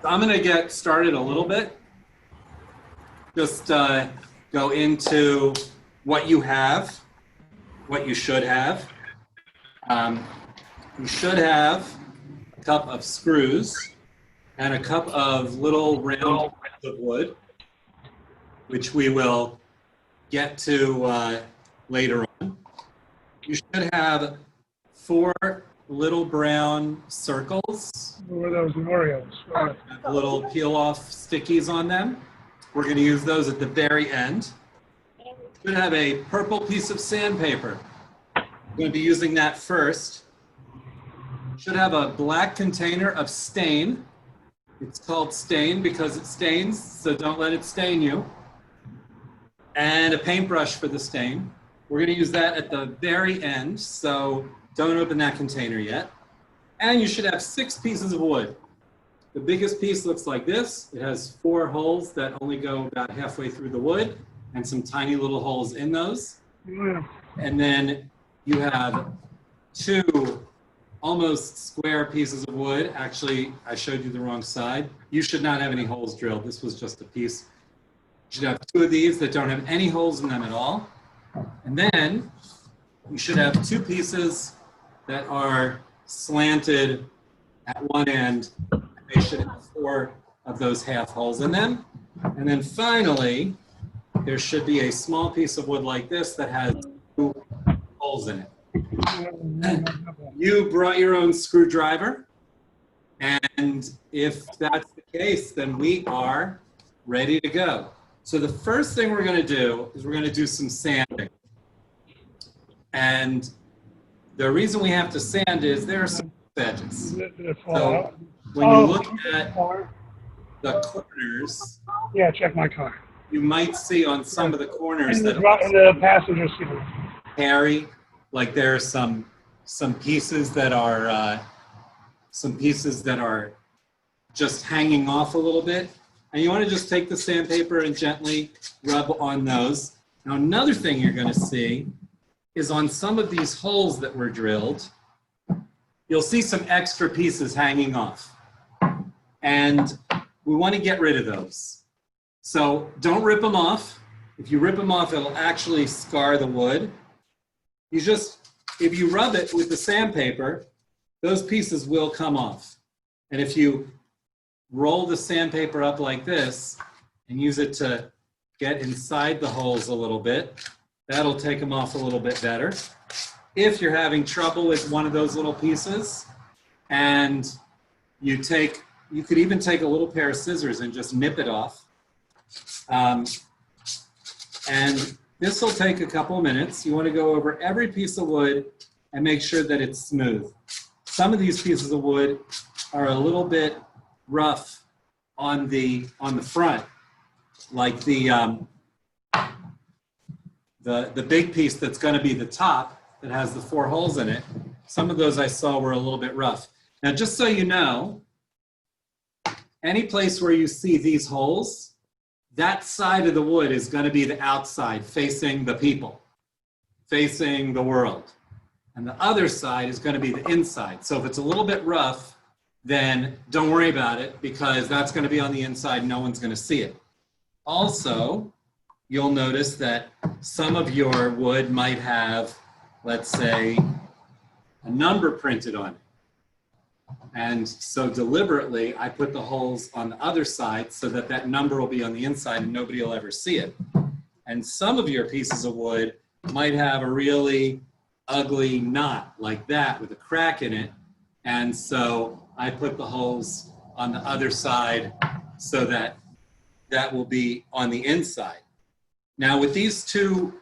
So I'm going to get started a little bit. Just go into what you have, what you should have. You should have a cup of screws and a cup of little round pieces of wood, which we will get to later on. You should have 4 little brown circles. What were those Oreos? Have little peel-off stickies on them. We're going to use those at the very end. We're going to have a purple piece of sandpaper. We're going to be using that first. Should have a black container of stain. It's called stain because it stains, so don't let it stain you. And a paintbrush for the stain. We're going to use that at the very end, so don't open that container yet. And you should have 6 pieces of wood. The biggest piece looks like this. It has 4 holes that only go about halfway through the wood and some tiny little holes in those. And then you have 2 almost square pieces of wood. Actually, I showed you the wrong side. You should not have any holes drilled. This was just a piece. You should have 2 of these that don't have any holes in them at all. And then you should have 2 pieces that are slanted at one end. They should have 4 of those half holes in them. And then finally, there should be a small piece of wood like this that has 2 holes in it. You brought your own screwdriver. And if that's the case, then we are ready to go. So the first thing we're going to do is we're going to do some sanding. And the reason we have to sand is there are some edges. So when you look at the corners, yeah, check my car. you might see on some of the corners In that the passenger seat. hairy, like there are some pieces that are just hanging off a little bit. And you want to just take the sandpaper and gently rub on those. Now another thing you're going to see is on some of these holes that were drilled, you'll see some extra pieces hanging off. And we want to get rid of those. So don't rip them off. If you rip them off, it'll actually scar the wood. If you rub it with the sandpaper, those pieces will come off. And if you roll the sandpaper up like this and use it to get inside the holes a little bit, that'll take them off a little bit better. If you're having trouble with one of those little pieces, and you could even take a little pair of scissors and just nip it off. And this will take a couple of minutes. You want to go over every piece of wood and make sure that it's smooth. Some of these pieces of wood are a little bit rough on the front, like the big piece that's going to be the top that has the 4 holes in it. Some of those I saw were a little bit rough. Now, just so you know, any place where you see these holes, that side of the wood is going to be the outside, facing the people, facing the world. And the other side is going to be the inside. So if it's a little bit rough, then don't worry about it because that's going to be on the inside. No one's going to see it. Also, you'll notice that some of your wood might have, let's say, a number printed on it. And so deliberately, I put the holes on the other side so that that number will be on the inside and nobody will ever see it. And some of your pieces of wood might have a really ugly knot like that with a crack in it. And so I put the holes on the other side so that that will be on the inside. Now with these 2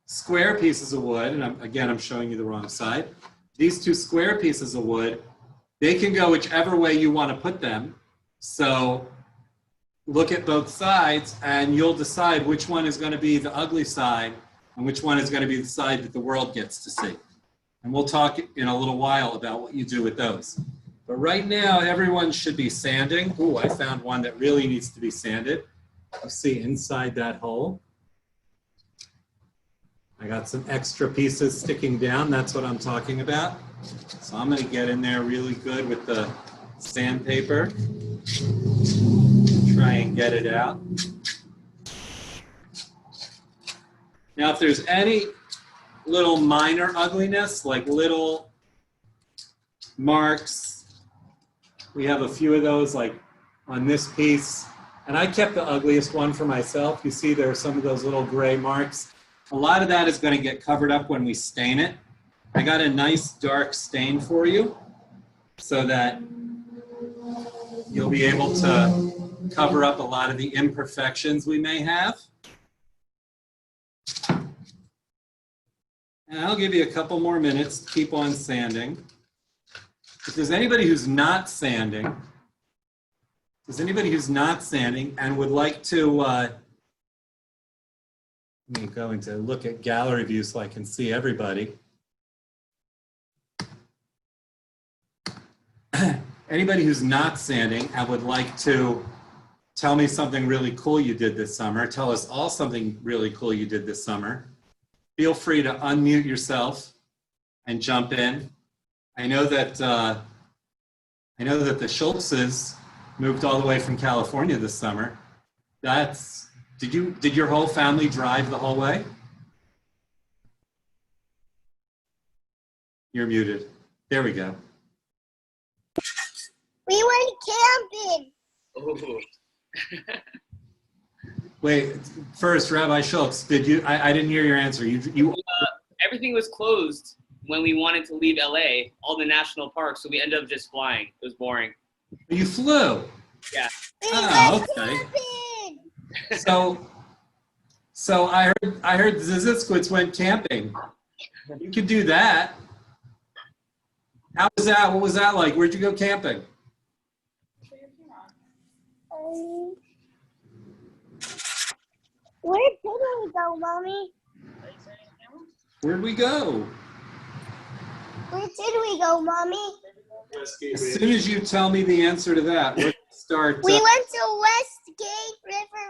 square pieces of wood, and I'm showing you the wrong side, these 2 square pieces of wood, they can go whichever way you want to put them. So look at both sides and you'll decide which one is going to be the ugly side and which one is going to be the side that the world gets to see. And we'll talk in a little while about what you do with those. But right now, everyone should be sanding. Ooh, I found one that really needs to be sanded. You see inside that hole. I got some extra pieces sticking down. That's what I'm talking about. So I'm going to get in there really good with the sandpaper. Try and get it out. Now, if there's any little minor ugliness, like little marks, we have a few of those, like on this piece. And I kept the ugliest one for myself. You see there are some of those little gray marks. A lot of that is going to get covered up when we stain it. I got a nice dark stain for you so that you'll be able to cover up a lot of the imperfections we may have. And I'll give you a couple more minutes to keep on sanding. If there's anybody who's not sanding, and would like to, let me go into look at gallery view so I can see everybody. Anybody who's not sanding and would like to tell me something really cool you did this summer, tell us all something really cool you did this summer, feel free to unmute yourself and jump in. I know that the Schultzes moved all the way from California this summer. Did your whole family drive the whole way? You're muted. There we go. We went camping. Oh. Wait, first, Rabbi Schultz, I didn't hear your answer. Everything was closed when we wanted to leave LA, all the national parks, so we ended up just flying. It was boring. You flew? Yeah. We Oh, went okay. camping. So I heard the Zizitsquits went camping. You could do that. How was that? What was that like? Where'd you go camping? Where did we go, Mommy? Where'd we go? Where did we go, Mommy? As soon as you tell me the answer to that, let's start. We went to Westgate River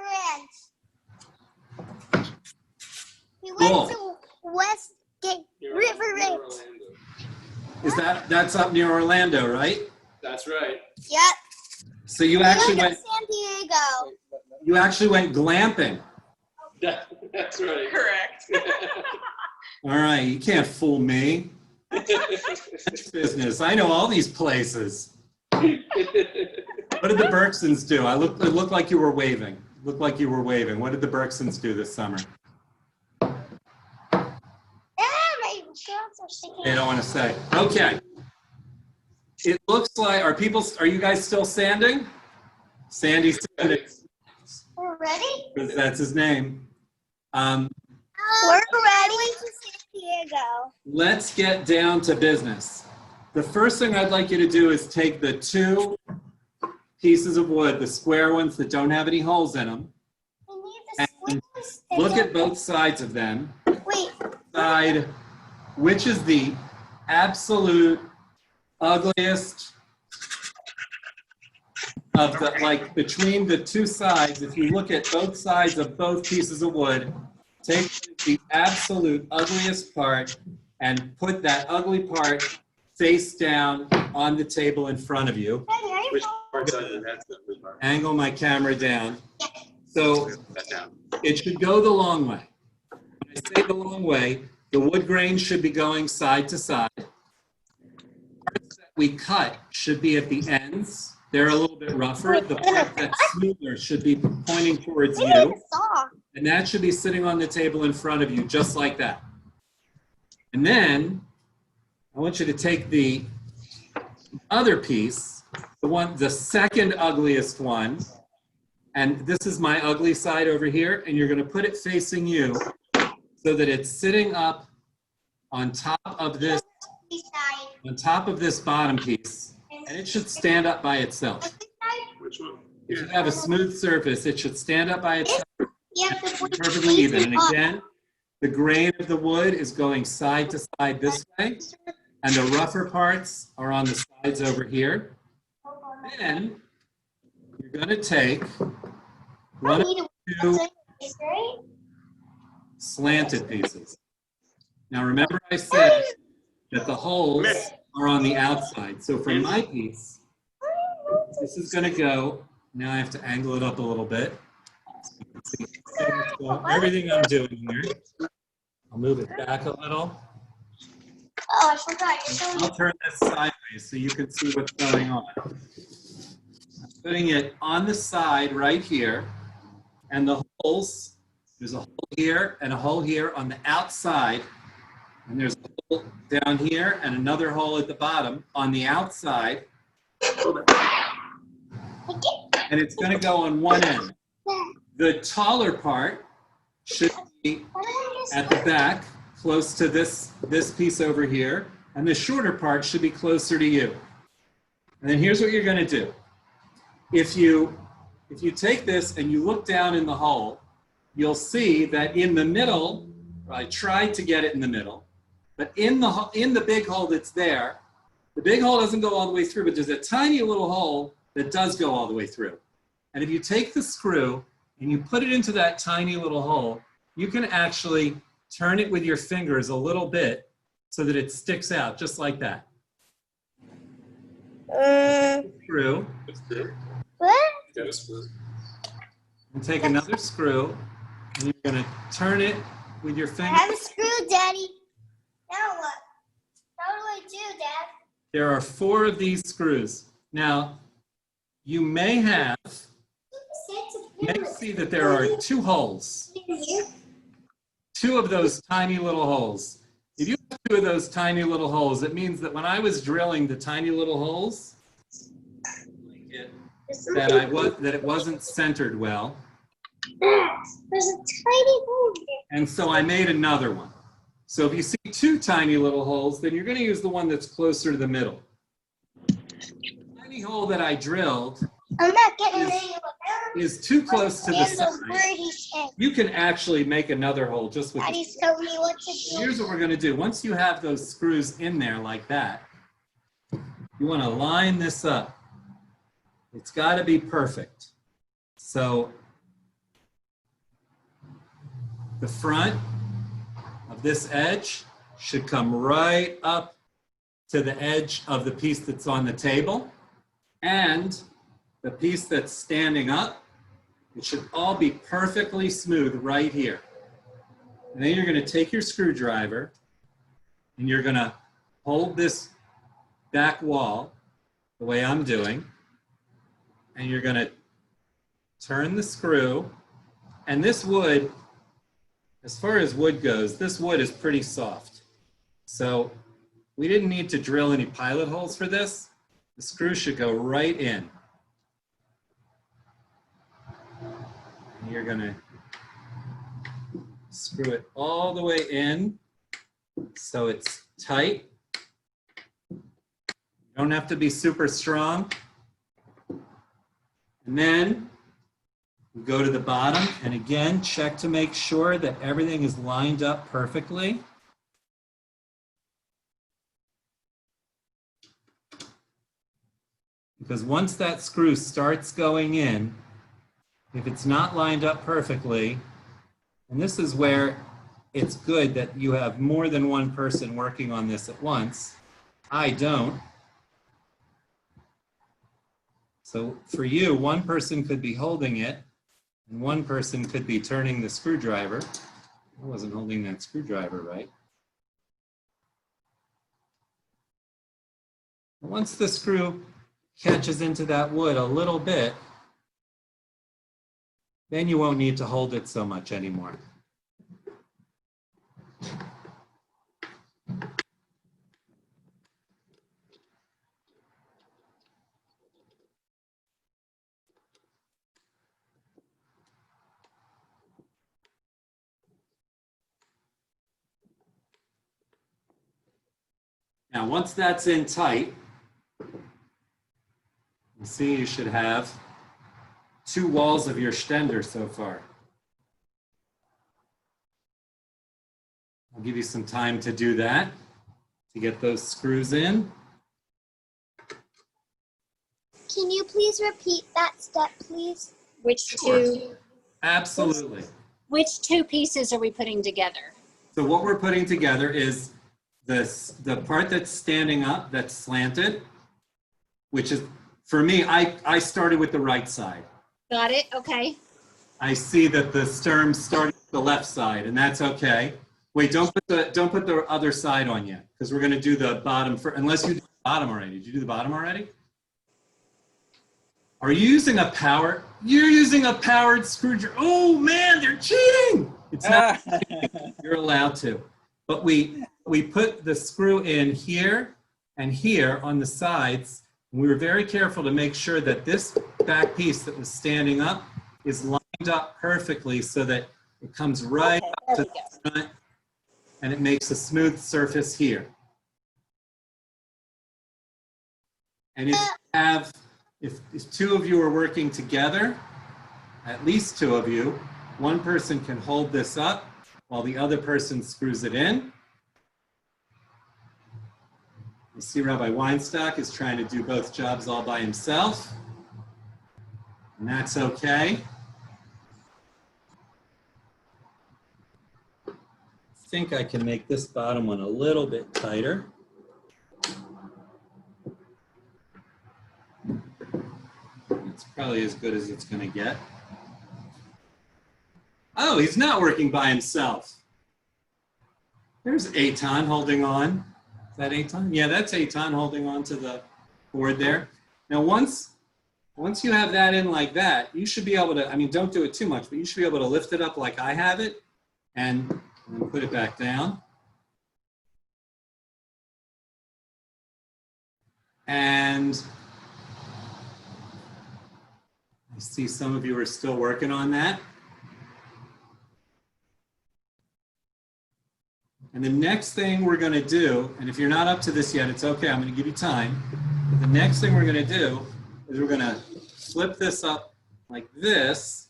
Ranch. We went to Westgate River Ranch. That's up near Orlando, right? That's right. Yep. So you We actually went went. to San Diego. You actually went glamping. That's right. Correct. All right, you can't fool me. It's business. I know all these places. What did the Bergsons do? It looked like you were waving. It looked like you were waving. What did the Bergsons do this summer? My hands are sticking They don't want to say. Okay. It looks like, are you guys still sanding? Sandy's sanding. We're ready? Because that's his name. We're ready to San Diego. Let's get down to business. The first thing I'd like you to do is take the two pieces of wood, the square ones that don't have any holes in them, We need the and squeeze. look at both sides of them. Wait. Decide which is the absolute ugliest of the, like between the two sides. If you look at both sides of both pieces of wood, take the absolute ugliest part and put that ugly part face down on the table in front of you. Which part's ugly? That's the ugly part. Angle my camera down. So it should go the long way. When I say the long way, the wood grain should be going side to side. Parts that we cut should be at the ends. They're a little bit rougher. The part that's smoother should be pointing towards We need you. a saw. And that should be sitting on the table in front of you, just like that. And then I want you to take the other piece, the second ugliest one, and this is my ugly side over here, and you're going to put it facing you so that it's sitting up on top of this bottom piece, and it should stand up by itself. Which one? If you have a smooth surface, it should stand up by itself. Yeah, Perfectly even. And again, the grain of the wood is going side to side this way, and the rougher parts are on the sides over here. Then you're going to take one of two slanted pieces. Now remember I said that the holes are on the outside. So for my piece, This is going to go, now I have to angle it up a little bit. So you can see everything I'm doing here. I'll move it back a little. Oh, I forgot. You're showing I'll turn this sideways so you can see what's going on. I'm putting it on the side right here, and the holes, there's a hole here and a hole here on the outside, and there's a hole down here and another hole at the bottom on the outside. And it's going to go on one end. The taller part should be at the back, close to this piece over here, and the shorter part should be closer to you. And then here's what you're going to do. If you take this and you look down in the hole, you'll see that in the middle, I tried to get it in the middle, but in the big hole that's there, the big hole doesn't go all the way through, but there's a tiny little hole that does go all the way through. And if you take the screw and you put it into that tiny little hole, you can actually turn it with your fingers a little bit so that it sticks out, just like that. Screw. what? And take another screw, and you're going to turn it with your I fingers. have a screw, Daddy. Now what? How do I do, Dad? There are 4 of these screws. Now, you may see that there are 2 holes. 2 of those tiny little holes. If you have 2 of those tiny little holes, it means that when I was drilling the tiny little holes, that it wasn't centered well. There's a tiny hole there. And so I made another one. So if you see 2 tiny little holes, then you're going to use the one that's closer to the middle. The tiny hole that I drilled I'm not getting anywhere. is too close to the And the side. word he said. You can actually make another hole just with Daddy's told me what to do. Here's what we're going to do. Once you have those screws in there like that, you want to line this up. It's got to be perfect. So the front of this edge should come right up to the edge of the piece that's on the table, and the piece that's standing up, it should all be perfectly smooth right here. And then you're going to take your screwdriver and you're going to hold this back wall the way I'm doing, and you're going to turn the screw. And this wood, as far as wood goes, this wood is pretty soft. So we didn't need to drill any pilot holes for this. The screw should go right in. And you're going to screw it all the way in so it's tight. You don't have to be super strong. And then you go to the bottom and again, check to make sure that everything is lined up perfectly. Because once that screw starts going in, if it's not lined up perfectly, and this is where it's good that you have more than one person working on this at once. I don't. So for you, one person could be holding it, and one person could be turning the screwdriver. I wasn't holding that screwdriver right. Once the screw catches into that wood a little bit, then you won't need to hold it so much anymore. Now, once that's in tight, you see you should have 2 walls of your Shtender so far. I'll give you some time to do that, to get those screws in. Can you please repeat that step, please? Which two? Absolutely. Which 2 pieces are we putting together? So what we're putting together is the part that's standing up, that's slanted, which is for me, I started with the right side. Got it? Okay. I see that the stem started with the left side, and that's okay. Wait, don't put the other side on yet, because we're going to do the bottom first, unless you did the bottom already. Did you do the bottom already? Are you using a power? You're using a powered screwdriver. Oh man, they're cheating. It's not. You're allowed to, but we put the screw in here and here on the sides. And we were very careful to make sure that this back piece that was standing up is lined up perfectly so that it comes right up to the front and it makes a smooth surface here. And if two of you are working together, at least two of you, one person can hold this up while the other person screws it in. You see Rabbi Weinstock is trying to do both jobs all by himself, and that's okay. I think I can make this bottom one a little bit tighter. It's probably as good as it's going to get. Oh, he's not working by himself. There's Eitan holding on. Is that Eitan? Yeah, that's Eitan holding on to the board there. Now, once you have that in like that, you should be able to, I mean, don't do it too much, but you should be able to lift it up like I have it and put it back down. And I see some of you are still working on that. And the next thing we're going to do, and if you're not up to this yet, it's okay, I'm going to give you time. But the next thing we're going to do is we're going to flip this up like this,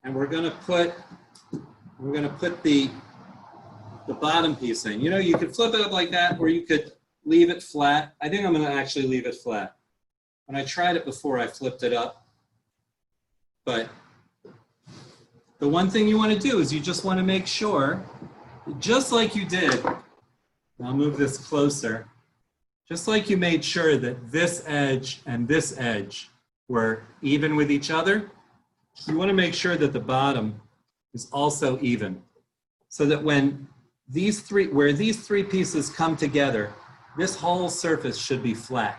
and we're going to put the bottom piece in. You know, you could flip it up like that, or you could leave it flat. I think I'm going to actually leave it flat. When I tried it before, I flipped it up. But the one thing you want to do is you just want to make sure, just like you did, I'll move this closer, just like you made sure that this edge and this edge were even with each other, you want to make sure that the bottom is also even. So that when where these three pieces come together, this whole surface should be flat.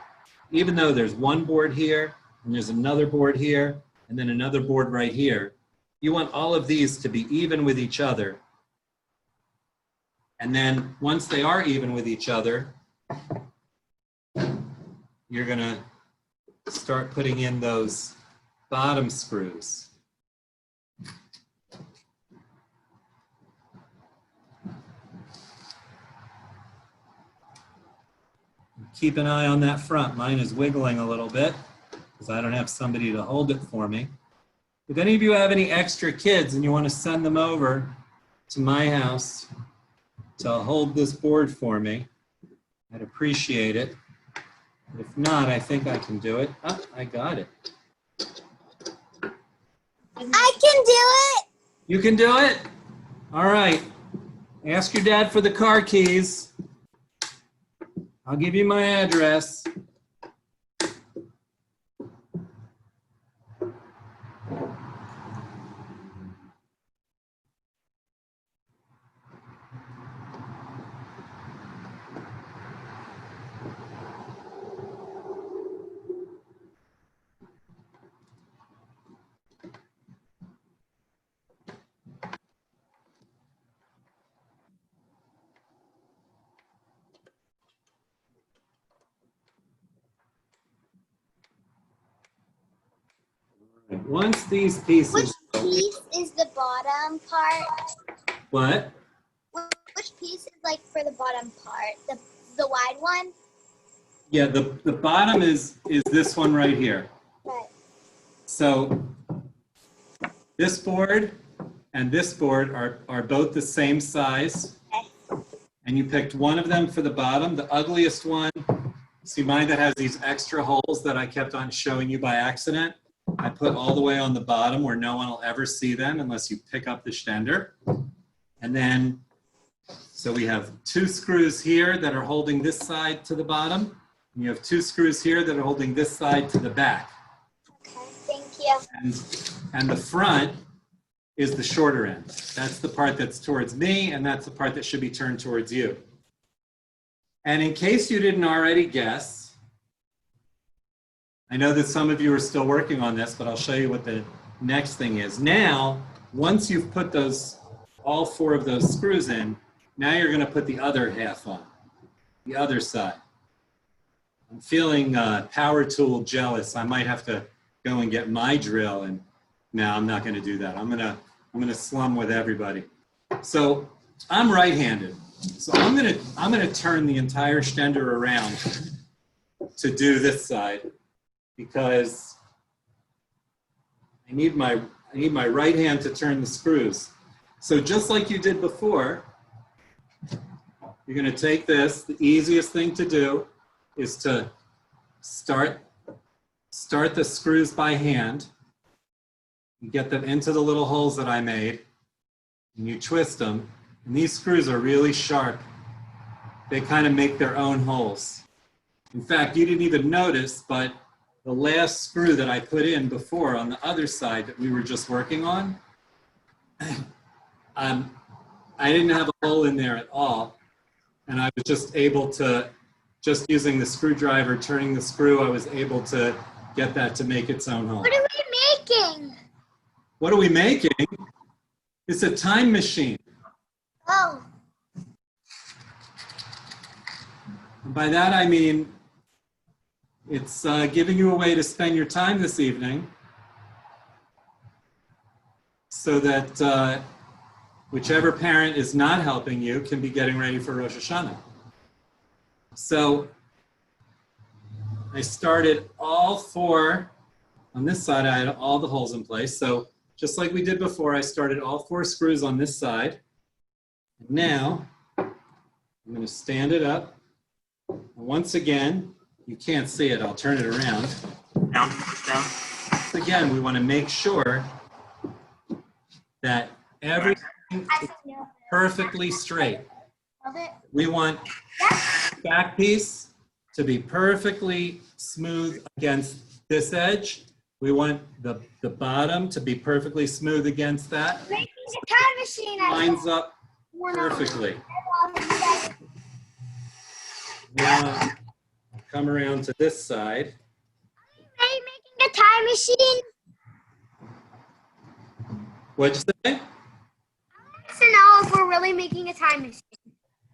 Even though there's one board here, and there's another board here, and then another board right here, you want all of these to be even with each other. And then once they are even with each other, you're going to start putting in those bottom screws. Keep an eye on that front. Mine is wiggling a little bit because I don't have somebody to hold it for me. If any of you have any extra kids and you want to send them over to my house to hold this board for me, I'd appreciate it. If not, I think I can do it. Oh, I got it. I can do it. You can do it? All right. Ask your dad for the car keys. I'll give you my address. Once these pieces... Which piece is the bottom part? What? Which piece is like for the bottom part? The wide one? Yeah, the bottom is this one right here. Right. So this board and this board are both the same size. Okay. And you picked one of them for the bottom, the ugliest one. See mine that has these extra holes that I kept on showing you by accident? I put all the way on the bottom where no one will ever see them unless you pick up the Shtender. And then, so we have two screws here that are holding this side to the bottom. And you have 2 screws here that are holding this side to the back. Okay, thank you. And the front is the shorter end. That's the part that's towards me, and that's the part that should be turned towards you. And in case you didn't already guess, I know that some of you are still working on this, but I'll show you what the next thing is. Now, once you've put all 4 of those screws in, now you're going to put the other half on, the other side. I'm feeling power tool jealous. I might have to go and get my drill, and no, I'm not going to do that. I'm going to slum with everybody. So I'm right-handed. So I'm going to turn the entire Shtender around to do this side because I need my right hand to turn the screws. So just like you did before, you're going to take this. The easiest thing to do is to start the screws by hand. You get them into the little holes that I made, and you twist them. And these screws are really sharp. They kind of make their own holes. In fact, you didn't even notice, but the last screw that I put in before on the other side that we were just working on, I didn't have a hole in there at all. And I was just able to, just using the screwdriver, turning the screw, I was able to get that to make its own hole. What are we making? What are we making? It's a time machine. Oh, And by that I mean, it's giving you a way to spend your time this evening so that whichever parent is not helping you can be getting ready for Rosh Hashanah. So I started all 4, on this side I had all the holes in place. So just like we did before, I started all 4 screws on this side. And now I'm going to stand it up. And once again, you can't see it, I'll turn it around. Down. Once again, we want to make sure that everything is perfectly straight. We want the back piece to be perfectly smooth against this edge. We want the bottom to be perfectly smooth against that. making a time machine. Lines up perfectly. Now, come around to this side. Are you making a time machine? What'd you say? So now if we're really making a time machine.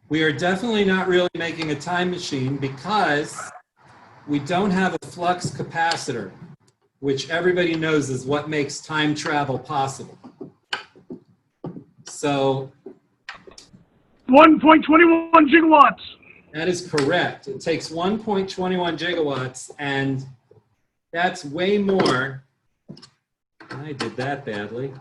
We are definitely not really making a time machine because we don't have a flux capacitor, which everybody knows is what makes time travel possible. So 1.21 gigawatts. that is correct. It takes 1.21 gigawatts, and that's way more. I did that badly.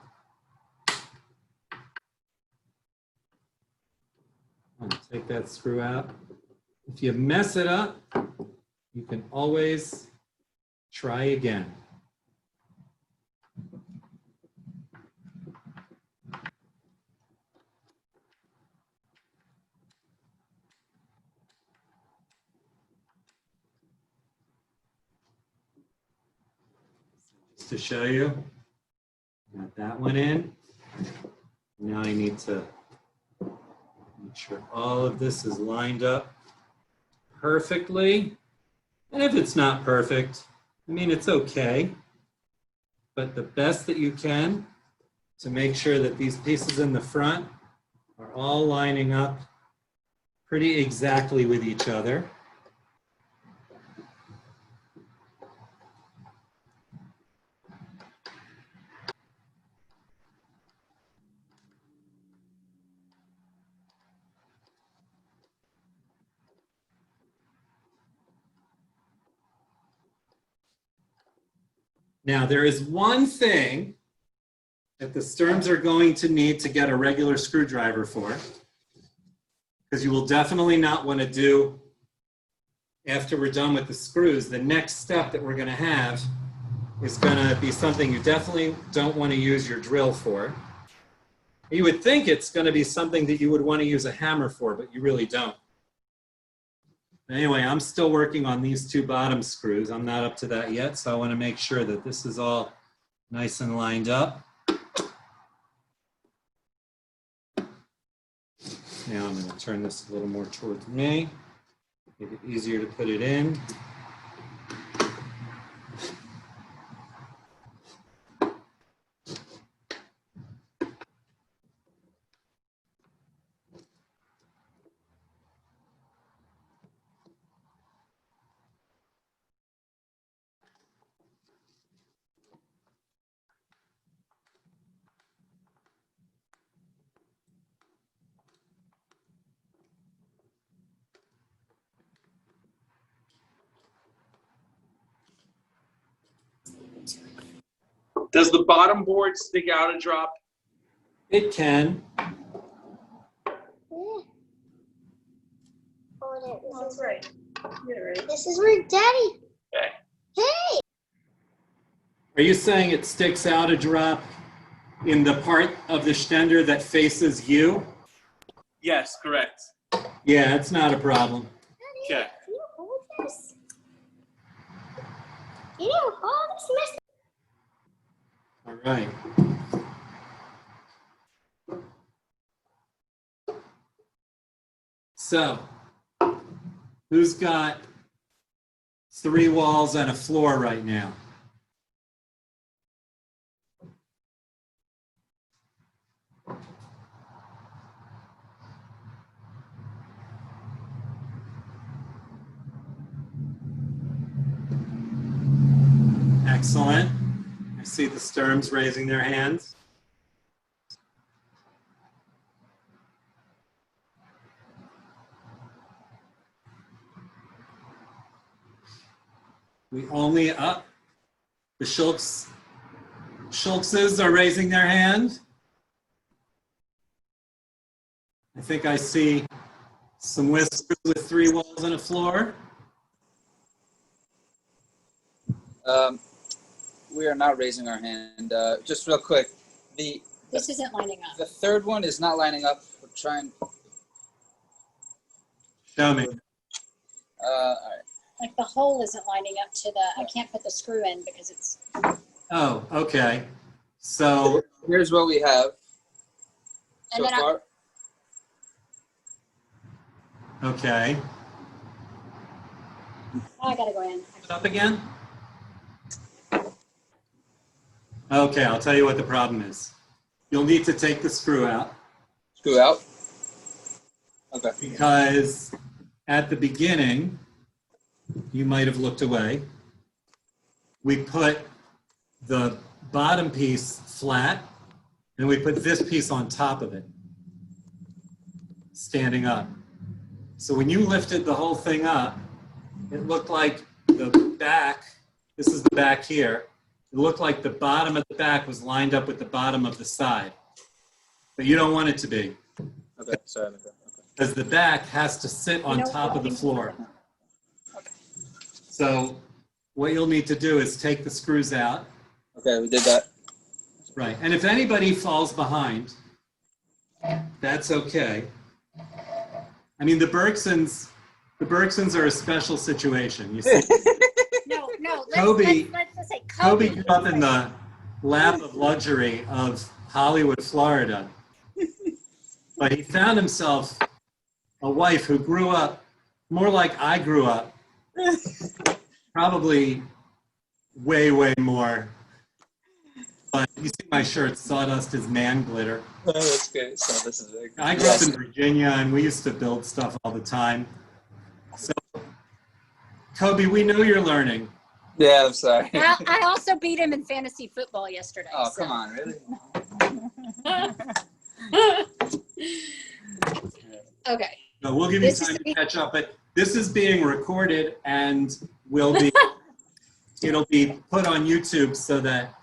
I'll take that screw out. If you mess it up, you can always try again. Just to show you, got that one in. Now I need to make sure all of this is lined up perfectly. And if it's not perfect, I mean, it's okay. But the best that you can to make sure that these pieces in the front are all lining up pretty exactly with each other. Now, there is one thing that the Sterns are going to need to get a regular screwdriver for, because you will definitely not want to do, after we're done with the screws, the next step that we're going to have is going to be something you definitely don't want to use your drill for. You would think it's going to be something that you would want to use a hammer for, but you really don't. Anyway, I'm still working on these two bottom screws. I'm not up to that yet, so I want to make sure that this is all nice and lined up. Now I'm going to turn this a little more towards me, make it easier to put it in. Does the bottom board stick out a drop? It can. Oh, this is right. This is where Daddy. Okay. Hey. Are you saying it sticks out a drop in the part of the Shtender that faces you? Yes, correct. Yeah, it's not a problem. Okay. Can you hold this? Can you hold this, Mister? All right. So, who's got 3 walls and a floor right now? Excellent. I see the Sturms raising their hands. We only up. The Schultzes are raising their hand. I think I see some whispers with 3 walls and a floor. We are not raising our hand. Just real quick, This isn't lining up. the third one is not lining up. We're trying. Show me. All right. Like the hole isn't lining up to the, I can't put the screw in because it's, Oh, okay. So, Here's what we have and so then far. okay. I gotta go in. Up again? Okay, I'll tell you what the problem is. You'll need to take the screw out Screw out. Okay. because at the beginning, you might have looked away. We put the bottom piece flat and we put this piece on top of it, standing up. So when you lifted the whole thing up, it looked like the back, this is the back here, it looked like the bottom of the back was lined up with the bottom of the side. But you don't want it to be, Okay. Sorry. Okay. because the back has to sit on top of the floor. So what you'll need to do is take the screws out. Okay, we did that. Right, and if anybody falls behind, that's okay. I mean, the Bergsons are a special situation. You see, No, Kobe- let's say Kobe grew up in the lap of luxury of Hollywood, Florida. But he found himself a wife who grew up more like I grew up. Probably way, way more. But you see my shirt, sawdust is man glitter. Oh, that's good. So this is big. I grew up in Virginia and we used to build stuff all the time. So, Kobe, we know you're learning. Yeah, I'm sorry. I also beat him in fantasy football yesterday. Oh, so. come on, really? Okay. So we'll give you This is time to catch up, but this is being recorded and it'll be put on YouTube so that,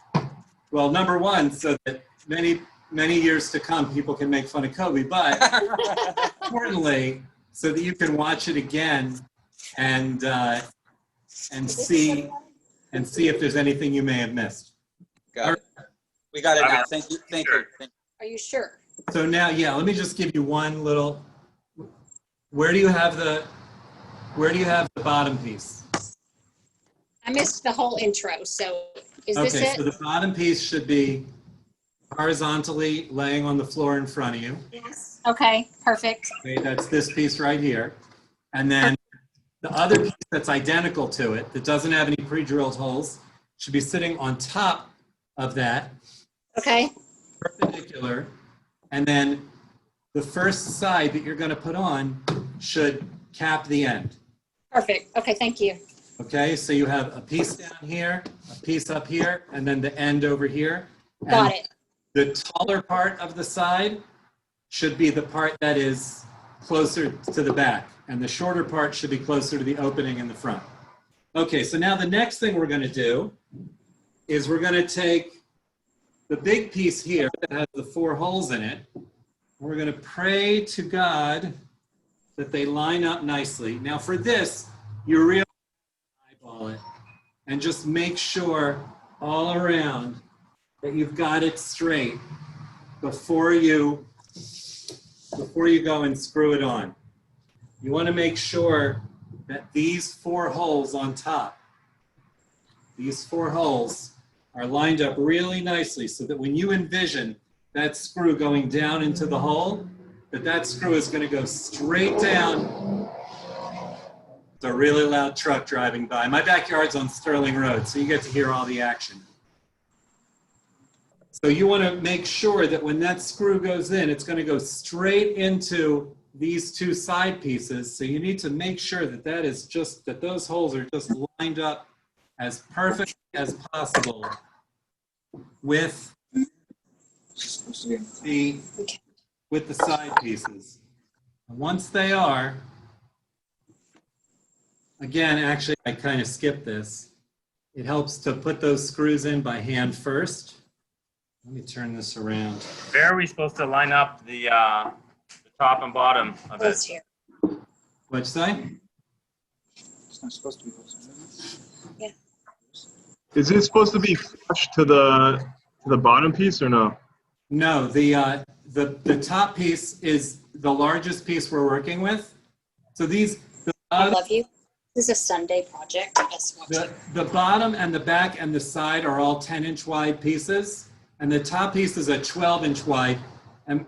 well, number one, so that many, many years to come, people can make fun of Kobe, but importantly, so that you can watch it again and see if there's anything you may have missed. Got it. We got it now. Thank you. Thank you. Are you sure? So now, yeah, let me just give you one little, where do you have the Where do you have the bottom piece? I missed the whole intro, so is this Okay, so it? the bottom piece should be horizontally laying on the floor in front of you. Yes. Okay, perfect. Okay, that's this piece right here. And then the other piece that's identical to it, that doesn't have any pre-drilled holes, should be sitting on top of that, Okay, perpendicular. And then the first side that you're going to put on should cap the end. perfect. Okay, thank you. Okay, so you have a piece down here, a piece up here, and then the end over here. Got it. The taller part of the side should be the part that is closer to the back, and the shorter part should be closer to the opening in the front. Okay, so now the next thing we're going to do is we're going to take the big piece here that has the 4 holes in it. We're going to pray to God that they line up nicely. Now for this, you really eyeball it and just make sure all around that you've got it straight before you go and screw it on. You want to make sure that these 4 holes on top, these 4 holes are lined up really nicely so that when you envision that screw going down into the hole, that screw is going to go straight down. It's a really loud truck driving by. My backyard's on Sterling Road, so you get to hear all the action. So you want to make sure that when that screw goes in, it's going to go straight into these 2 side pieces. So you need to make sure that that those holes are just lined up as perfect as possible with the side pieces. And once they are, again, actually, I kind of skipped this. It helps to put those screws in by hand first. Let me turn this around. Where are we supposed to line up the top and bottom of Close it? here. What'd you say? It's not supposed to be close. Is it supposed to be flush to the bottom piece or no? No, the top piece is the largest piece we're working with. So I love you. This is a Sunday project. Guess what? the bottom and the back and the side are all 10-inch wide pieces, and the top piece is a 12-inch wide. And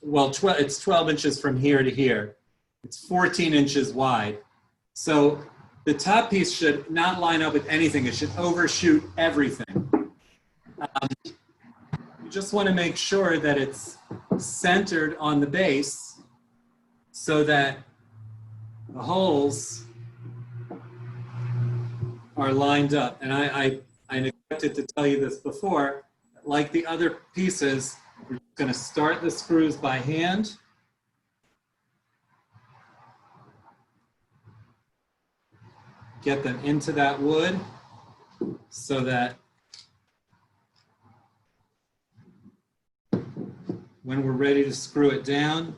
well, it's 12 inches from here to here. It's 14 inches wide. So the top piece should not line up with anything. It should overshoot everything. You just want to make sure that it's centered on the base so that the holes are lined up. And I neglected to tell you this before. Like the other pieces, we're going to start the screws by hand. Get them into that wood so that when we're ready to screw it down,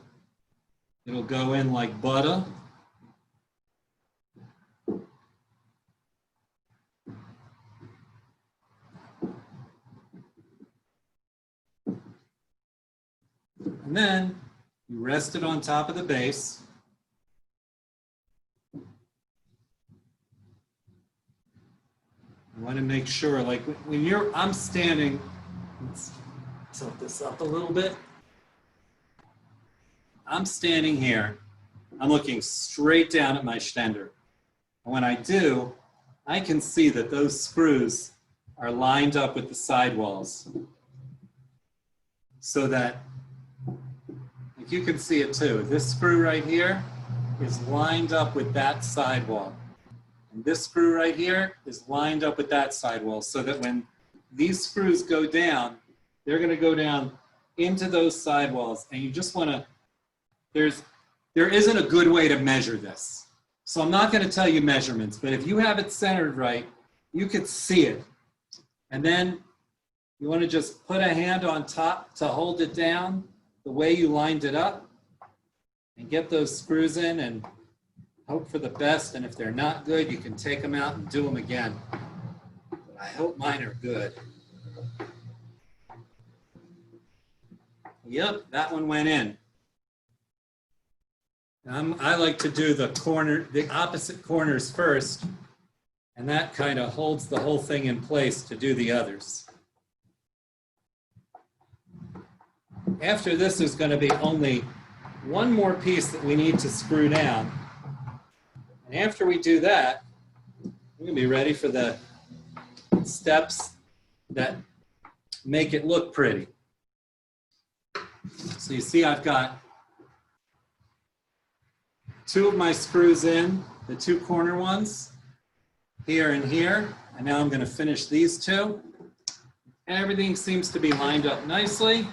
it'll go in like butter. And then you rest it on top of the base. You want to make sure, like when I'm standing, let's tilt this up a little bit. I'm standing here, I'm looking straight down at my Shtender. And when I do, I can see that those screws are lined up with the sidewalls. So that, like you can see it too, this screw right here is lined up with that sidewall. And this screw right here is lined up with that sidewall so that when these screws go down, they're going to go down into those sidewalls. And you just want to, there isn't a good way to measure this. So I'm not going to tell you measurements, but if you have it centered right, you could see it. And then you want to just put a hand on top to hold it down the way you lined it up and get those screws in and hope for the best. And if they're not good, you can take them out and do them again. But I hope mine are good. Yep, that one went in. I like to do the opposite corners first, and that kind of holds the whole thing in place to do the others. After this, there's going to be only one more piece that we need to screw down. And after we do that, we're going to be ready for the steps that make it look pretty. So you see I've got 2 of my screws in, the 2 corner ones, here and here. And now I'm going to finish these 2. Everything seems to be lined up nicely.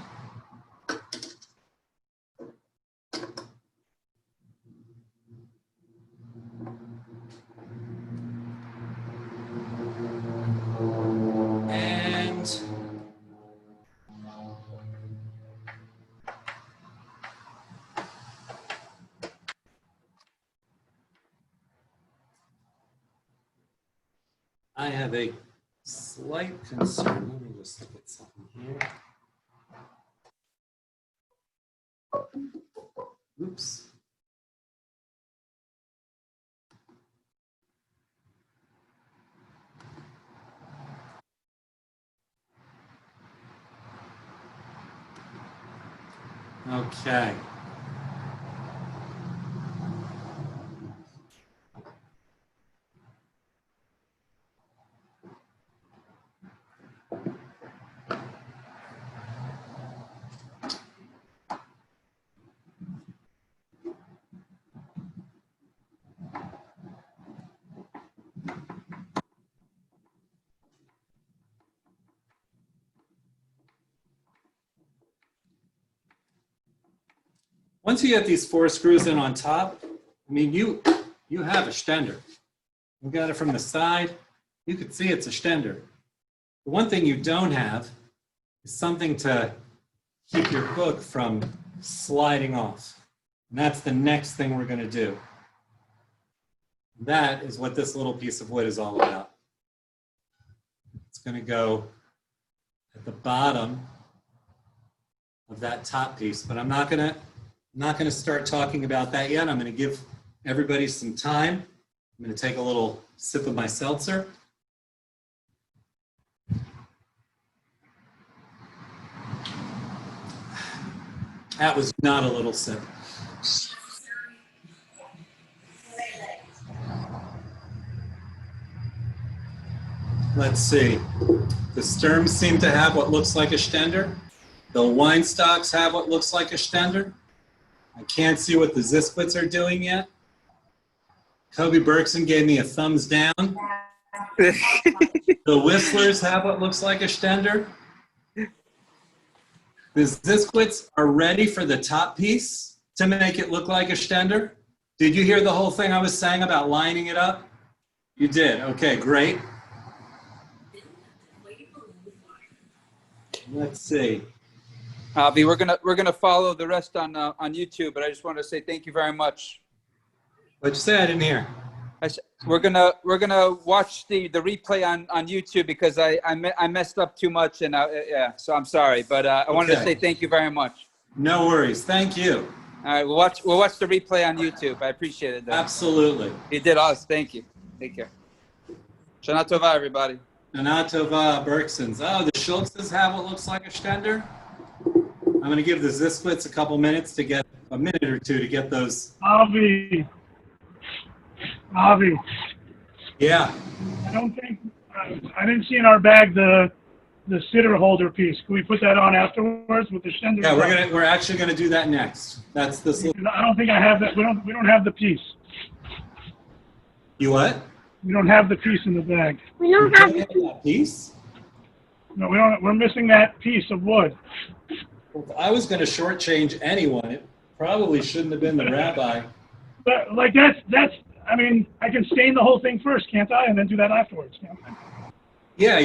And I have a slight concern. Let me just look at something here. Oops. Okay. Once you get these 4 screws in on top, I mean, you have a Shtender. You got it from the side. You could see it's a Shtender. The one thing you don't have is something to keep your hook from sliding off. And that's the next thing we're going to do. That is what this little piece of wood is all about. It's going to go at the bottom of that top piece, but I'm not going to start talking about that yet. I'm going to give everybody some time. I'm going to take a little sip of my seltzer. That was not a little sip. Let's see. The Sturms seem to have what looks like a Shtender. The Weinstocks have what looks like a Shtender. I can't see what the Ziskwits are doing yet. Kobe Bergson gave me a thumbs down. The Whistlers have what looks like a Shtender. The Ziskwits are ready for the top piece to make it look like a Shtender. Did you hear the whole thing I was saying about lining it up? You did. Okay, great. Let's see. Avi, we're gonna follow the rest on YouTube, but I just want to say thank you very much. What'd you say? I didn't hear. We're gonna watch the replay on YouTube because I messed up too much and yeah, so I'm sorry, but I wanted to say thank you very much. No worries. Thank you. All right, we'll watch the replay on YouTube. I appreciate it. Though. Absolutely. You did us. Thank you. Take care. Shana Tova, everybody. Shana Tova, Bergsons. Oh, the Schultzes have what looks like a Shtender. I'm going to give the Ziskwits a couple minutes to get a minute or two to get those. Avi. Yeah. I don't think, I didn't see in our bag the sitter holder piece. Can we put that on afterwards with the Shtender? Yeah, we're actually going to do that next. That's this. I don't think I have that. We don't have the piece. You what? We don't have the piece in the bag. We don't have that piece. No, we don't. We're missing that piece of wood. Well, if I was going to shortchange anyone, it probably shouldn't have been the rabbi. But like that's. I mean, I can stain the whole thing first, can't I? And then do that afterwards. Can't I? Yeah,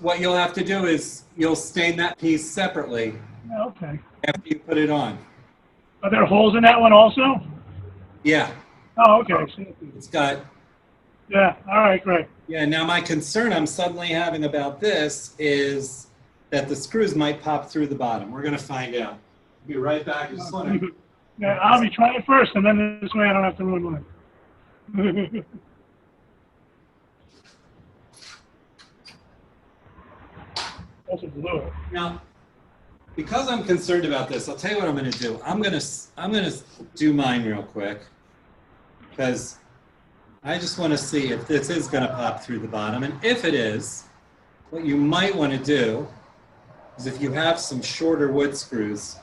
what you'll have to do is you'll stain that piece separately. Yeah, okay. After you put it on. Are there holes in that one also? Yeah. Oh, okay. It's got. Yeah. All right. Great. Yeah. Now my concern I'm suddenly having about this is that the screws might pop through the bottom. We're going to find out. Be right back. I just want to Yeah, I'll be trying it first, and then this way I don't have to ruin mine. Also blew it. Now, because I'm concerned about this, I'll tell you what I'm going to do. I'm going to do mine real quick because I just want to see if this is going to pop through the bottom. And if it is, what you might want to do is if you have some shorter wood screws,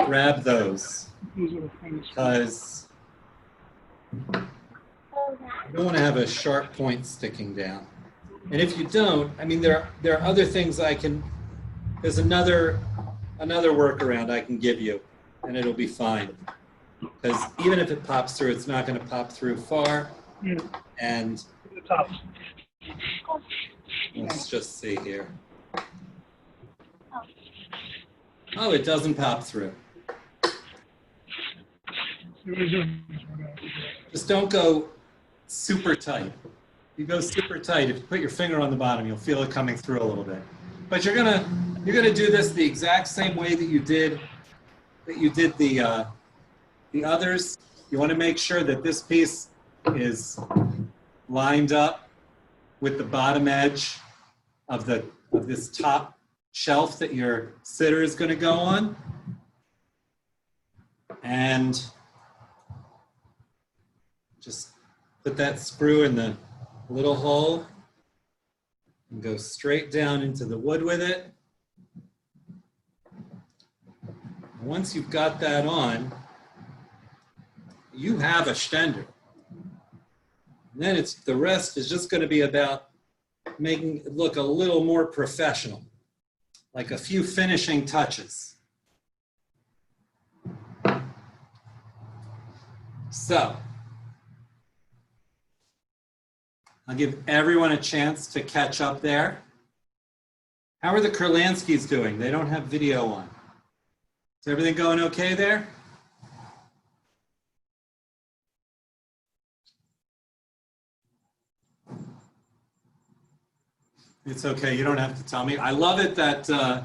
grab those because you don't want to have a sharp point sticking down. And if you don't, I mean, there are other things there's another workaround I can give you, and it'll be fine. Because even if it pops through, it's not going to pop through far. Yeah. And The tops. let's just see here. Oh, it doesn't pop through. Just don't go super tight. If you go super tight, if you put your finger on the bottom, you'll feel it coming through a little bit. But you're gonna do this the exact same way that you did the others. You want to make sure that this piece is lined up with the bottom edge of this top shelf that your sitter is going to go on. And just put that screw in the little hole and go straight down into the wood with it. Once you've got that on, you have a Shtender. And then the rest is just going to be about making it look a little more professional, like a few finishing touches. So, I'll give everyone a chance to catch up there. How are the Kurlanskys doing? They don't have video on. Is everything going okay there? It's okay, you don't have to tell me. I love it that the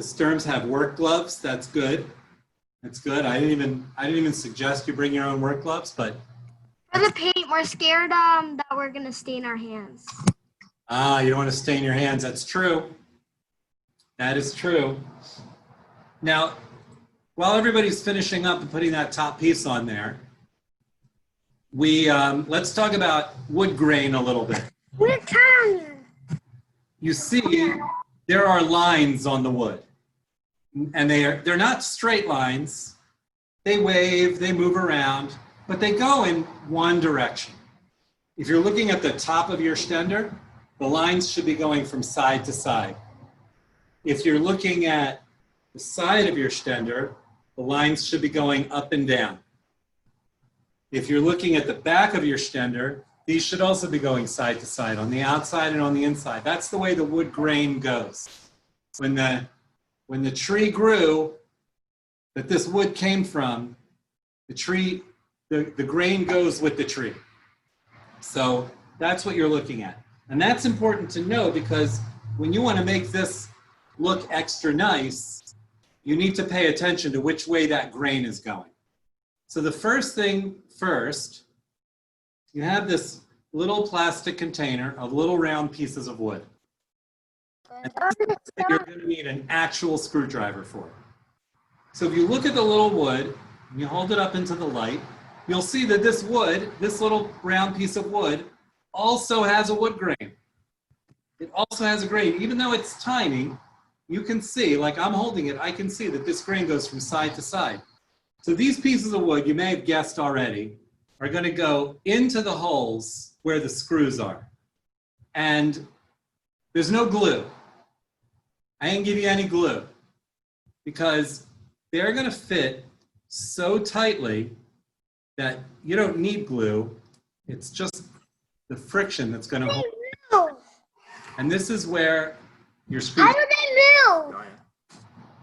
Sturms have work gloves. That's good. That's good. I didn't even suggest you bring your own work gloves, but For the paint, we're scared that we're gonna stain our hands. ah, you don't want to stain your hands. That's true. That is true. Now, while everybody's finishing up and putting that top piece on there, let's talk about wood grain a little bit. We're tired. You see, there are lines on the wood, and they're not straight lines. They wave, they move around, but they go in one direction. If you're looking at the top of your Shtender, the lines should be going from side to side. If you're looking at the side of your Shtender, the lines should be going up and down. If you're looking at the back of your Shtender, these should also be going side to side, on the outside and on the inside. That's the way the wood grain goes. When the tree grew, that this wood came from, the grain goes with the tree. So that's what you're looking at. And that's important to know because when you want to make this look extra nice, you need to pay attention to which way that grain is going. So the first thing first, you have this little plastic container of little round pieces of wood. And you're going to need an actual screwdriver for it. So if you look at the little wood, and you hold it up into the light, you'll see that this wood, this little round piece of wood, also has a wood grain. It also has a grain. Even though it's tiny, you can see, like I'm holding it, I can see that this grain goes from side to side. So these pieces of wood, you may have guessed already, are going to go into the holes where the screws are. And there's no glue. I didn't give you any glue because they're going to fit so tightly that you don't need glue. It's just the friction that's going to hold. Move. And this is where your screws. How do they move?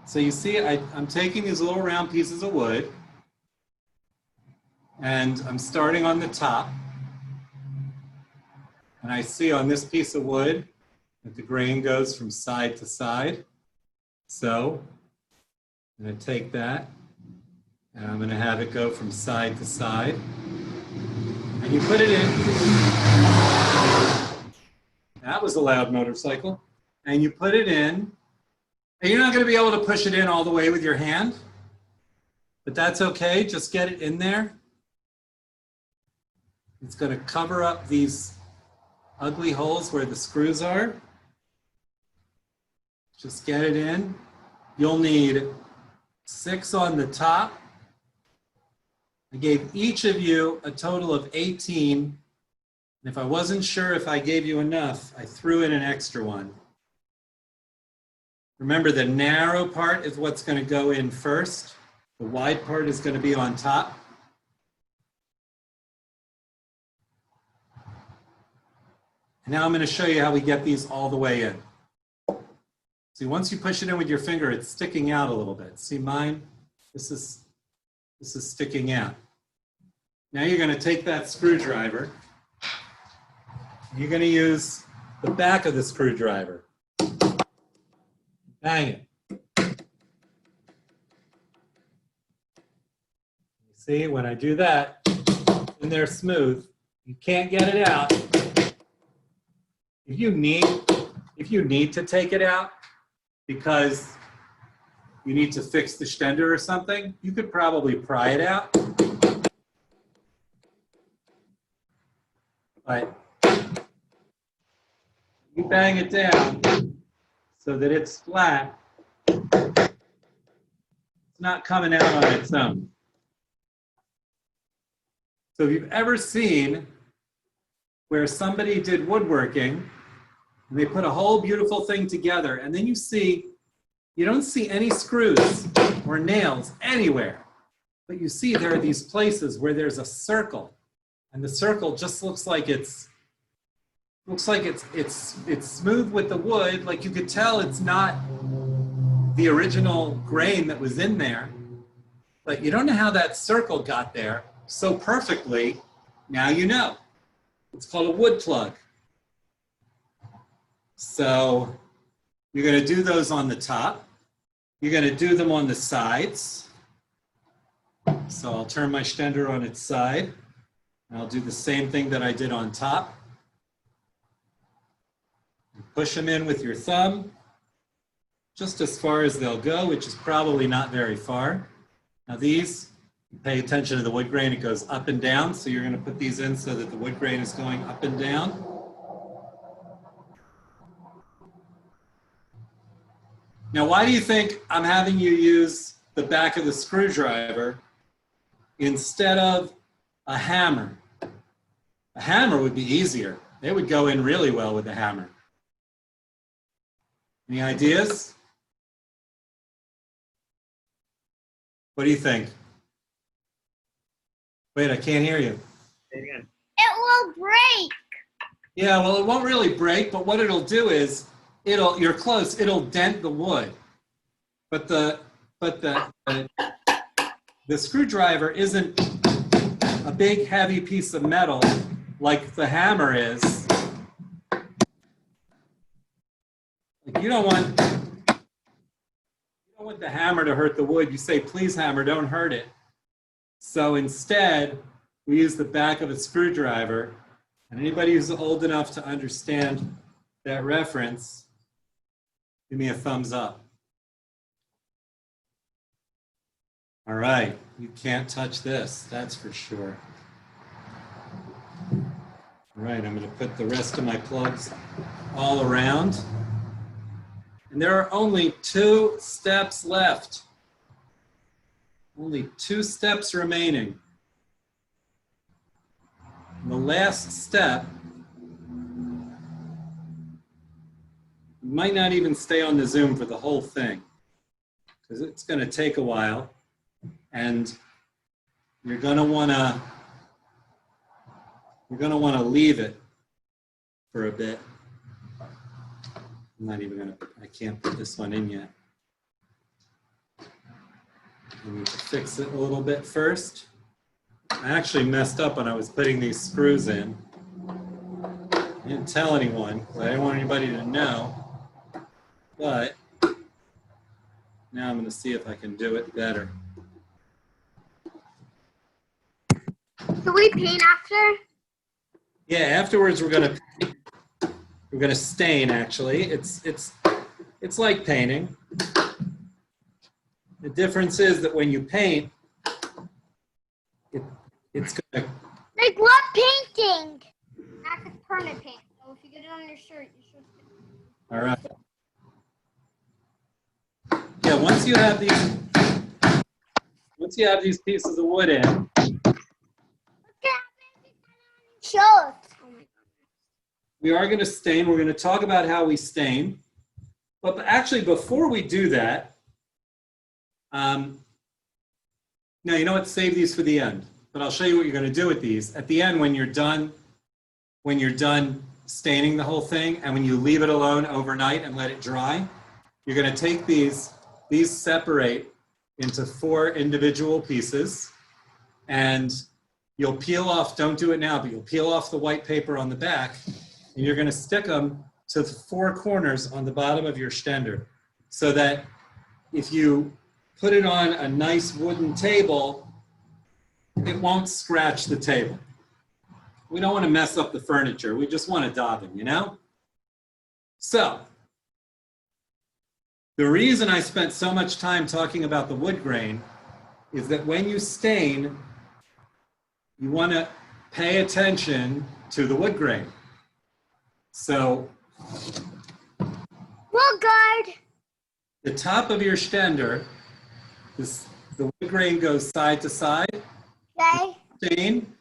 So you see, I'm taking these little round pieces of wood and I'm starting on the top. And I see on this piece of wood that the grain goes from side to side. So I'm going to take that And I'm going to have it go from side to side. And you put it in. That was a loud motorcycle. And you put it in. And you're not going to be able to push it in all the way with your hand. But that's okay. Just get it in there. It's going to cover up these ugly holes where the screws are. Just get it in. You'll need 6 on the top. I gave each of you a total of 18. And if I wasn't sure if I gave you enough, I threw in an extra one. Remember, the narrow part is what's going to go in first. The wide part is going to be on top. And now I'm going to show you how we get these all the way in. See, once you push it in with your finger, it's sticking out a little bit. See mine? This is sticking out. Now you're going to take that screwdriver. You're going to use the back of the screwdriver. Bang it. See, when I do that, and they're smooth, you can't get it out. If you need to take it out because you need to fix the Shtender or something, you could probably pry it out. But you bang it down so that it's flat. It's not coming out on its own. So if you've ever seen where somebody did woodworking and they put a whole beautiful thing together and then you don't see any screws or nails anywhere, but you see there are these places where there's a circle and the circle just looks like it's smooth with the wood. Like you could tell it's not the original grain that was in there, but you don't know how that circle got there so perfectly. Now you know. It's called a wood plug. So you're going to do those on the top. You're going to do them on the sides. So I'll turn my Shtender on its side. And I'll do the same thing that I did on top. Push them in with your thumb, just as far as they'll go, which is probably not very far. Now these, pay attention to the wood grain, it goes up and down. So you're going to put these in so that the wood grain is going up and down. Now, why do you think I'm having you use the back of the screwdriver instead of a hammer? A hammer would be easier. It would go in really well with a hammer. Any ideas? What do you think? Wait, I can't hear you. It will break. Yeah, well, it won't really break, but what it'll do is, you're close, it'll dent the wood. But the screwdriver isn't a big, heavy piece of metal like the hammer is. Like you don't want the hammer to hurt the wood. You say, please, hammer, don't hurt it. So instead, we use the back of a screwdriver. And anybody who's old enough to understand that reference, give me a thumbs up. All right, you can't touch this, that's for sure. All right, I'm going to put the rest of my plugs all around. And there are only 2 steps left. Only 2 steps remaining. And the last step, you might not even stay on the Zoom for the whole thing, because it's going to take a while, and you're going to want to leave it for a bit. I'm not even going to, I can't put this one in yet. I need to fix it a little bit first. I actually messed up when I was putting these screws in. I didn't tell anyone because I didn't want anybody to know. But now I'm going to see if I can do it better. we paint after? Yeah, afterwards we're gonna stain. Actually, it's like painting. The difference is that when you paint, it's gonna. Like what painting? That's a permanent paint. So if you get it on your shirt, you should. All right. Yeah, once you have these pieces of wood in, Show. we are going to stain. We're going to talk about how we stain. But actually, before we do that, now you know what? Save these for the end. But I'll show you what you're going to do with these. At the end, when you're done staining the whole thing, and when you leave it alone overnight and let it dry, you're going to take these separate into 4 individual pieces, and you'll peel off, don't do it now, but you'll peel off the white paper on the back, and you're going to stick them to the 4 corners on the bottom of your Shtender, so that if you put it on a nice wooden table, it won't scratch the table. We don't want to mess up the furniture. We just want to daub it, you know? So, the reason I spent so much time talking about the wood grain is that when you stain, you want to pay attention to the wood grain. So, Well, guard. the top of your Shtender, the wood grain goes side to side. Okay. Stain,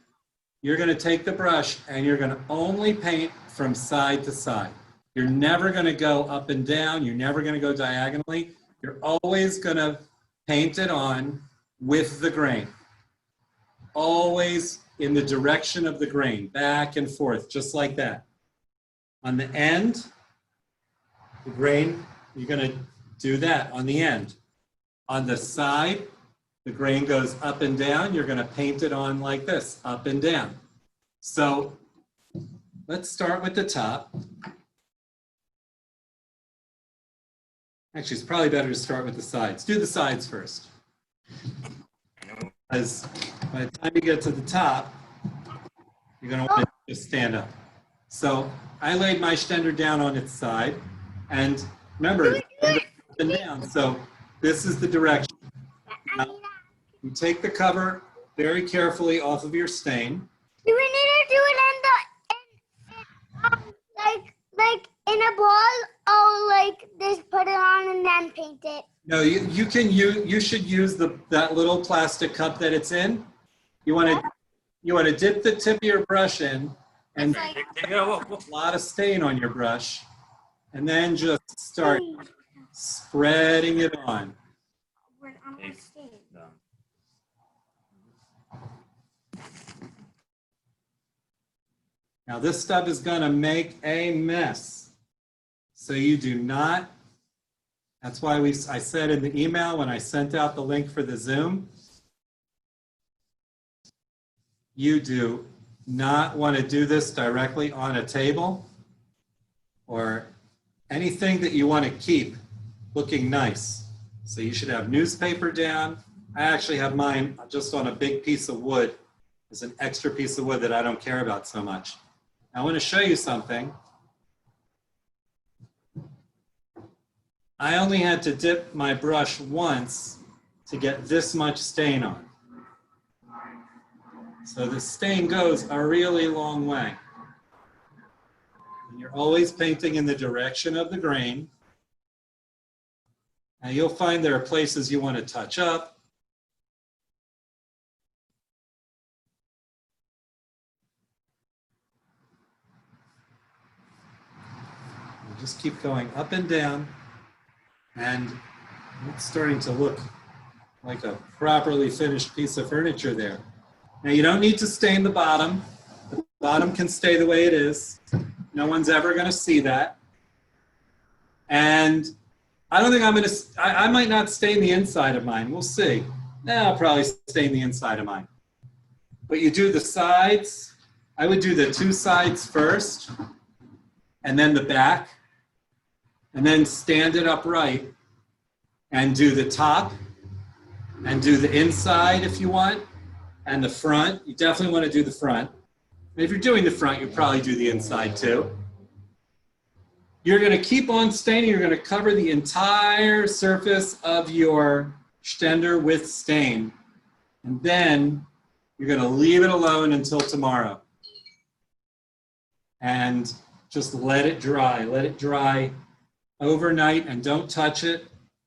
you're going to take the brush and you're going to only paint from side to side. You're never going to go up and down. You're never going to go diagonally. You're always going to paint it on with the grain. Always in the direction of the grain, back and forth, just like that. On the end, the grain, you're going to do that on the end. On the side, the grain goes up and down. You're going to paint it on like this, up and down. So let's start with the top. Actually, it's probably better to start with the sides. Do the sides first. Because by the time you get to the top, you're going to want to just stand up. So I laid my Shtender down on its side. And remember, it's up and down. So this is the direction. Now, you take the cover very carefully off of your stain. Do we need to do it like in a ball, or like just put it on and then paint it? No, you should use that little plastic cup that it's in. You want to dip the tip of your brush in and a lot of stain on your brush, and then just start spreading it on. Now this stuff is going to make a mess. So you do not, that's why I said in the email when I sent out the link for the Zoom, you do not want to do this directly on a table or anything that you want to keep looking nice. So you should have newspaper down. I actually have mine just on a big piece of wood. It's an extra piece of wood that I don't care about so much. I want to show you something. I only had to dip my brush once to get this much stain on. So the stain goes a really long way. And you're always painting in the direction of the grain. Now you'll find there are places you want to touch up. Just keep going up and down, and it's starting to look like a properly finished piece of furniture there. Now you don't need to stain the bottom. The bottom can stay the way it is. No one's ever going to see that. And I don't think I'm going to, I might not stain the inside of mine. We'll see. I'll probably stain the inside of mine. But you do the sides. I would do the 2 sides first, and then the back. And then stand it upright and do the top and do the inside if you want. and the front. You definitely want to do the front. And if you're doing the front, you probably do the inside too. You're going to keep on staining. You're going to cover the entire surface of your Shtender with stain. And then you're going to leave it alone until tomorrow. And just let it dry. Let it dry overnight and don't touch it.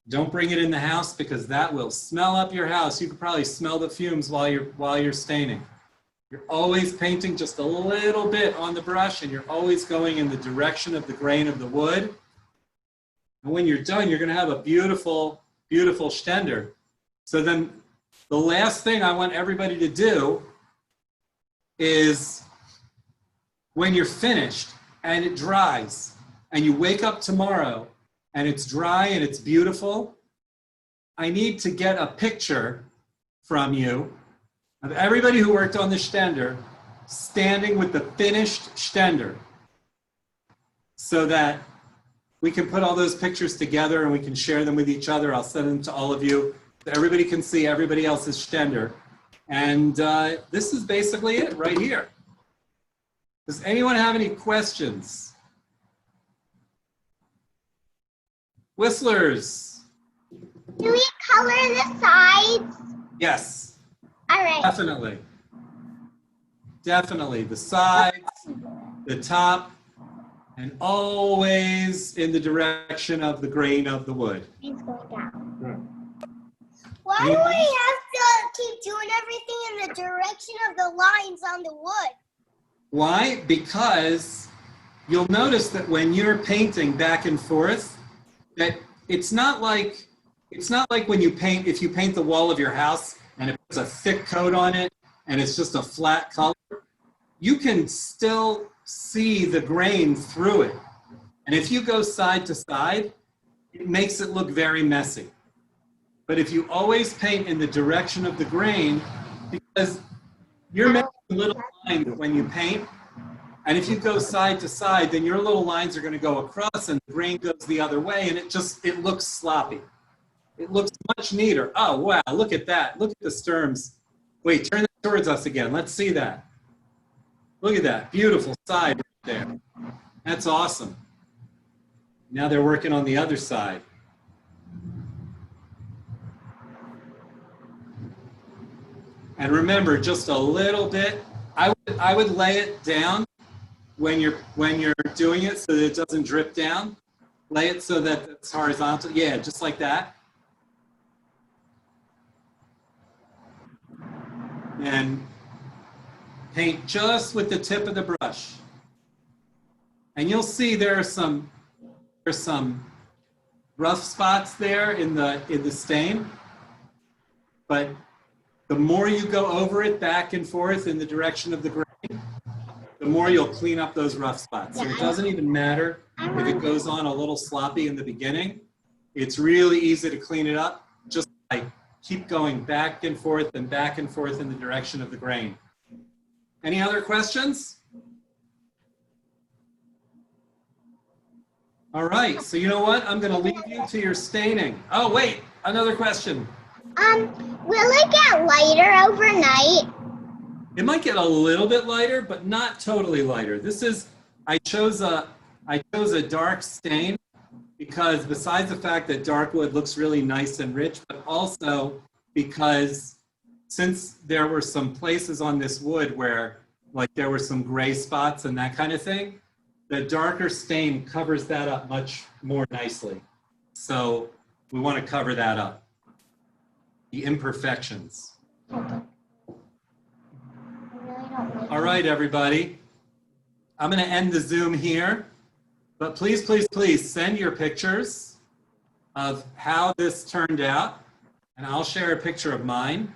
Don't bring it in the house because that will smell up your house. You could probably smell the fumes while you're staining. You're always painting just a little bit on the brush and you're always going in the direction of the grain of the wood. And when you're done, you're going to have a beautiful, beautiful Shtender. So then the last thing I want everybody to do is when you're finished and it dries and you wake up tomorrow and it's dry and it's beautiful, I need to get a picture from you of everybody who worked on the Shtender standing with the finished Shtender so that we can put all those pictures together and we can share them with each other. I'll send them to all of you so everybody can see everybody else's Shtender. And this is basically it right here. Does anyone have any questions? Whistlers. Do we color the sides? Yes. All right. Definitely. Definitely. The sides, the top, and always in the direction of the grain of the wood. It's going down. Why do we have to keep doing everything in the direction of the lines on the wood? Why? Because you'll notice that when you're painting back and forth, that it's not like when you paint, if you paint the wall of your house and it puts a thick coat on it and it's just a flat color, you can still see the grain through it. And if you go side to side, it makes it look very messy. But if you always paint in the direction of the grain, because you're making little lines when you paint, and if you go side to side, then your little lines are going to go across and the grain goes the other way and it looks sloppy. It looks much neater. Oh, wow, look at that. Look at the sterms. Wait, turn that towards us again. Let's see that. Look at that. Beautiful side right there. That's awesome. Now they're working on the other side. And remember, just a little bit, I would lay it down when you're doing it so that it doesn't drip down. Lay it so that it's horizontal. Yeah, just like that. And paint just with the tip of the brush. And you'll see there's some rough spots there in the stain. But the more you go over it back and forth in the direction of the grain, the more you'll clean up those rough spots. So it doesn't even matter if it goes on a little sloppy in the beginning. It's really easy to clean it up. Just like keep going back and forth in the direction of the grain. Any other questions? All right, so you know what? I'm going to leave you to your staining. Oh, wait, another question. Will it get lighter overnight? It might get a little bit lighter, but not totally lighter. This is, I chose a dark stain because besides the fact that dark wood looks really nice and rich, but also because since there were some places on this wood where like there were some gray spots and that kind of thing, the darker stain covers that up much more nicely. So we want to cover that up. The imperfections. All right, everybody. I'm going to end the Zoom here, but please, please, please send your pictures of how this turned out, and I'll share a picture of mine.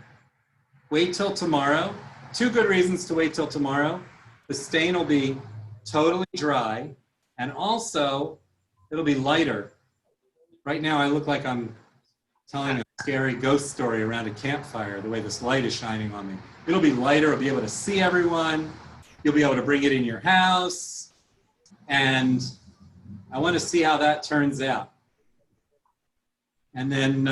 Wait till tomorrow. 2 good reasons to wait till tomorrow. The stain will be totally dry, and also it'll be lighter. Right now I look like I'm telling a scary ghost story around a campfire, the way this light is shining on me. It'll be lighter, I'll be able to see everyone. You'll be able to bring it in your house. And I want to see how that turns out. And then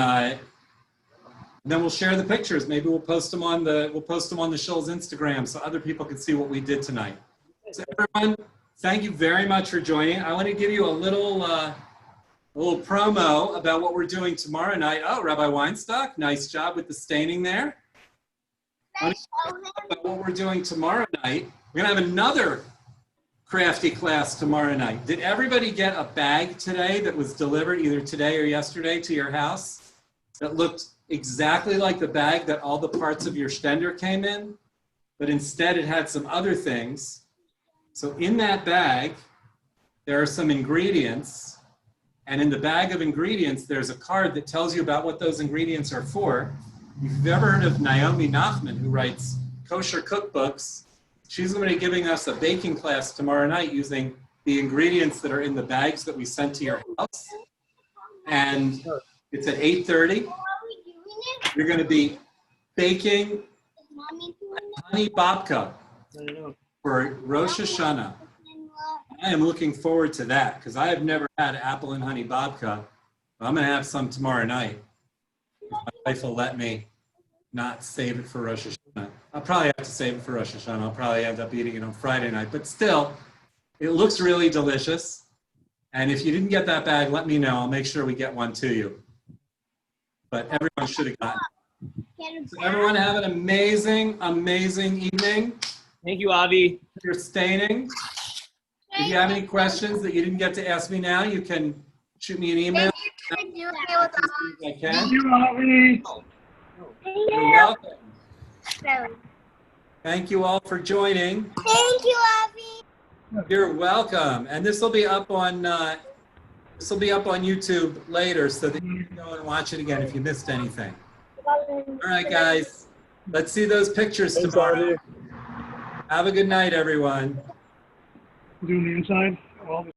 And then we'll share the pictures. Maybe we'll post them on the Shul's Instagram so other people can see what we did tonight. So everyone, thank you very much for joining. I want to give you a little promo about what we're doing tomorrow night. Oh, Rabbi Weinstock, nice job with the staining there. About what we're doing tomorrow night. We're gonna have another crafty class tomorrow night. Did everybody get a bag today that was delivered either today or yesterday to your house that looked exactly like the bag that all the parts of your Shtender came in, but instead it had some other things? So in that bag, there are some ingredients, and in the bag of ingredients, there's a card that tells you about what those ingredients are for. If you've ever heard of Naomi Nachman, who writes kosher cookbooks, she's going to be giving us a baking class tomorrow night using the ingredients that are in the bags that we sent to your house. And it's at 8:30. You're going to be baking honey babka for Rosh Hashanah. I am looking forward to that because I have never had apple and honey babka. I'm going to have some tomorrow night. My wife will let me not save it for Rosh Hashanah. I'll probably have to save it for Rosh Hashanah. I'll probably end up eating it on Friday night. But still, it looks really delicious. And if you didn't get that bag, let me know. I'll make sure we get one to you. But everyone should have gotten it. So everyone have an amazing, amazing evening. Thank you, Avi. You're staining. If you have any questions that you didn't get to ask me now, you can shoot me an email. Thank you, You're Avi. welcome. Thank you all for joining. Thank you, Avi. You're welcome. And this will be up on YouTube later so that you can go and watch it again if you missed anything. All right, guys. Let's see those pictures tomorrow. Have a good night, everyone. Doing the inside. All the